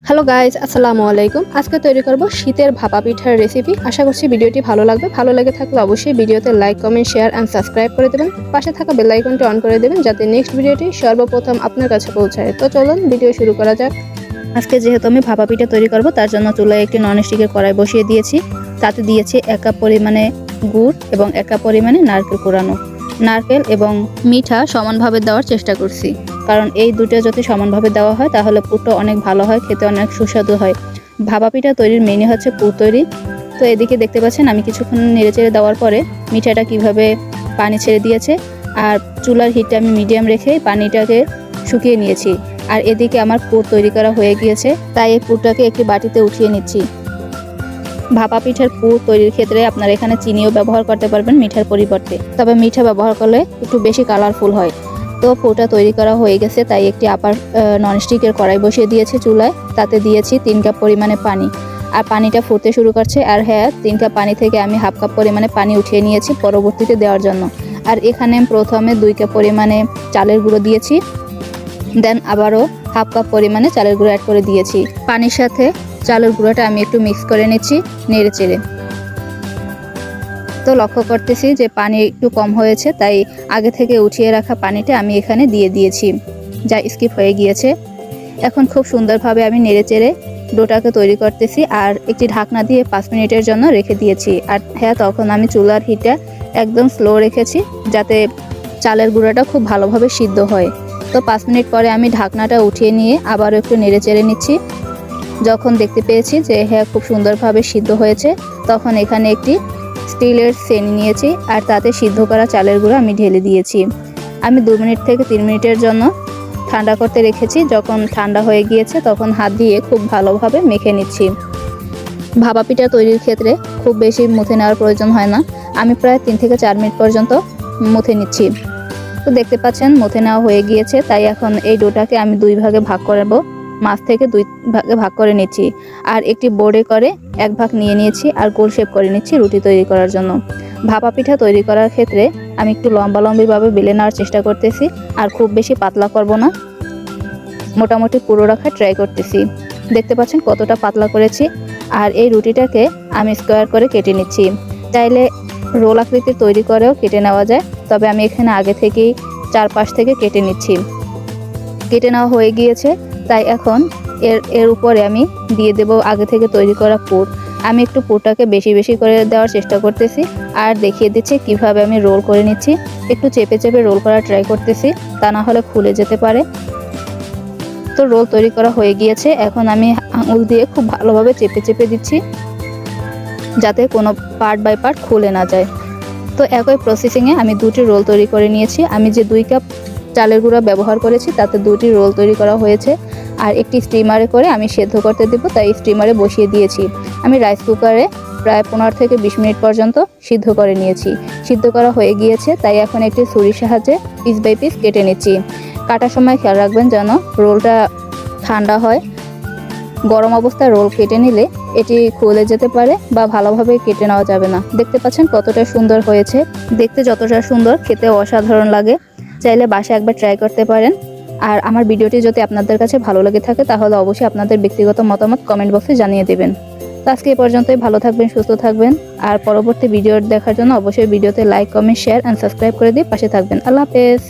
Hello guys, আসসালামু আলাইকুম। আজকে তৈরি করব শীতের ভাপা পিঠার রেসিপি। আশা করছি ভিডিওটি ভালো লাগবে। ভালো লেগে থাকলে অবশ্যই ভিডিওতে like, comment, share and subscribe করে দেবেন। পাশে থাকা বেল আইকনটি অন করে দেবেন যাতে নেক্সট ভিডিওটি সর্বপ্রথম আপনার কাছে পৌঁছায়। তো চলুন ভিডিও শুরু করা যাক। আজকে যেহেতু আমি ভাপা পিঠা তৈরি করব, তার জন্য চুলায় একটি ননস্টিকের কড়াই বসিয়ে দিয়েছি। তাতে দিয়েছি 1 কাপ পরিমাণে গুড় এবং 1 কাপ পরিমাণে নারকেল কোরানো। নারকেল এবং মিঠা সমানভাবে দেওয়ার চেষ্টা করছি, কারণ এই দুটো যদি সমানভাবে দেওয়া হয় তাহলে পুরটা অনেক ভালো হয়, খেতে অনেক সুস্বাদু হয়। ভাপা পিঠা তৈরির মেনু হচ্ছে পুর তৈরি। তো এদিকে দেখতে পাচ্ছেন আমি কিছুক্ষণ নেড়েচেড়ে দেওয়ার পরে মিঠাটা কিভাবে পানি ছেড়ে দিয়েছে, আর চুলার হিটটা আমি মিডিয়াম রেখে পানিটাকে শুকিয়ে নিয়েছি। আর এদিকে আমার পুর তৈরি করা হয়ে গিয়েছে, তাই এই পুরটাকে একটি বাটিতে উঠিয়ে নিচ্ছি। ভাপা পিঠার পুর তৈরির ক্ষেত্রে আপনারা এখানে চিনিও ব্যবহার করতে পারবেন মিঠার পরিবর্তে, তবে মিঠা ব্যবহার করলে একটু বেশি কালারফুল হয়। তো পুরটা তৈরি করা হয়ে গেছে, তাই একটি আবার ননস্টিকের কড়াই বসিয়ে দিয়েছি চুলায়। তাতে দিয়েছি 3 কাপ পরিমাণে পানি, আর পানিটা ফুটতে শুরু করছে। আর হ্যাঁ, 3 কাপ পানি থেকে আমি হাফ কাপ পরিমাণে পানি উঠিয়ে নিয়েছি পরবর্তীতে দেওয়ার জন্য। আর এখানে প্রথমে 2 কাপ পরিমাণে চালের গুঁড়ো দিয়েছি, দেন আবারও হাফ কাপ পরিমাণে চালের গুঁড়ো অ্যাড করে দিয়েছি। পানির সাথে চালের গুঁড়োটা আমি একটু মিক্স করে নিচ্ছি নেড়ে চেড়ে। তো লক্ষ্য করতেছি যে পানি একটু কম হয়েছে, তাই আগে থেকে উঠিয়ে রাখা পানিটা আমি এখানে দিয়ে দিয়েছি, যা স্কিপ হয়ে গিয়েছে। এখন খুব সুন্দরভাবে আমি নেড়ে চেড়ে ডোটাকে তৈরি করতেছি, আর একটি ঢাকনা দিয়ে 5 মিনিটের জন্য রেখে দিয়েছি। আর হ্যাঁ, তখন আমি চুলার হিটটা একদম স্লো রেখেছি যাতে চালের গুঁড়োটা খুব ভালোভাবে সিদ্ধ হয়। তো 5 মিনিট পরে আমি ঢাকনাটা উঠিয়ে নিয়ে আবারও একটু নেড়ে চেড়ে নিচ্ছি। যখন দেখতে পেয়েছি যে হ্যাঁ খুব সুন্দরভাবে সিদ্ধ হয়েছে, তখন এখানে একটি স্টিলের সেনি নিয়েছি, আর তাতে সিদ্ধ করা চালের গুঁড়ো আমি ঢেলে দিয়েছি। আমি 2 মিনিট থেকে 3 মিনিটের জন্য ঠান্ডা করতে রেখেছি। যখন ঠান্ডা হয়ে গিয়েছে তখন হাত দিয়ে খুব ভালোভাবে মেখে নিচ্ছি। ভাপা পিঠা তৈরির ক্ষেত্রে খুব বেশি মুথে নেওয়ার প্রয়োজন হয় না, আমি প্রায় 3 থেকে 4 মিনিট পর্যন্ত মুথে নিচ্ছি। তো দেখতে পাচ্ছেন মুথে নেওয়া হয়ে গিয়েছে, তাই এখন এই ডোটাকে আমি 2 ভাগে ভাগ করব। মাছ থেকে 2 ভাগে ভাগ করে নিচ্ছি, আর একটি বোর্ডে করে 1 ভাগ নিয়ে নিয়েছি আর গোল শেপ করে নিচ্ছি রুটি তৈরি করার জন্য। ভাপা পিঠা তৈরি করার ক্ষেত্রে আমি একটু লম্বালম্বিভাবে বেলে নেওয়ার চেষ্টা করতেছি, আর খুব বেশি পাতলা করব না, মোটামুটি পুরো রাখার ট্রাই করতেছি। দেখতে পাচ্ছেন কতটা পাতলা করেছি। আর এই রুটিটাকে আমি স্কোয়ার করে কেটে নিচ্ছি। চাইলে রোল আকৃতির তৈরি করেও কেটে নেওয়া যায়, তবে আমি এখানে আগে থেকেই 4 পাশ থেকে কেটে নিচ্ছি। কেটে নেওয়া হয়ে গিয়েছে, তাই এখন এর উপরে আমি দিয়ে দেব আগে থেকে তৈরি করা পুর। আমি একটু পুরটাকে বেশি বেশি করে দেওয়ার চেষ্টা করতেছি, আর দেখিয়ে দিচ্ছি কিভাবে আমি রোল করে নিচ্ছি। একটু চেপে চেপে রোল করার ট্রাই করতেছি, তা না হলে খুলে যেতে পারে। তো রোল তৈরি করা হয়ে গিয়েছে, এখন আমি আঙুল দিয়ে খুব ভালোভাবে চেপে চেপে দিচ্ছি যাতে কোনো পার্ট বাই পার্ট খুলে না যায়। তো একই প্রসেসিংয়ে আমি 2টি রোল তৈরি করে নিয়েছি। আমি যে 2 কাপ চালের গুঁড়া ব্যবহার করেছি তাতে 2টি রোল তৈরি করা হয়েছে, আর একটি স্টিমারে করে আমি সেদ্ধ করতে দেব, তাই স্টিমারে বসিয়ে দিয়েছি। আমি রাইস কুকারে প্রায় 15 থেকে 20 মিনিট পর্যন্ত সিদ্ধ করে নিয়েছি। সিদ্ধ করা হয়ে গিয়েছে, তাই এখন একটি ছুরির সাহায্যে পিস বাই পিস কেটে নিচ্ছি। কাটার সময় খেয়াল রাখবেন যেন রোলটা ঠান্ডা হয়। গরম অবস্থায় রোল কেটে নিলে এটি খুলে যেতে পারে বা ভালোভাবে কেটে নেওয়া যাবে না। দেখতে পাচ্ছেন কতটা সুন্দর হয়েছে, দেখতে যতটা সুন্দর খেতে অসাধারণ লাগে। চাইলে বাসায় একবার ট্রাই করতে পারেন। আর আমার ভিডিওটি যদি আপনাদের কাছে ভালো লেগে থাকে তাহলে অবশ্যই আপনাদের ব্যক্তিগত মতামত কমেন্ট বক্সে জানিয়ে দেবেন। তো আজকে এই পর্যন্তই, ভালো থাকবেন, সুস্থ থাকবেন। আর পরবর্তী ভিডিও দেখার জন্য অবশ্যই ভিডিওতে like, comment, share and subscribe করে দিয়ে পাশে থাকবেন। আল্লাহ হাফেজ।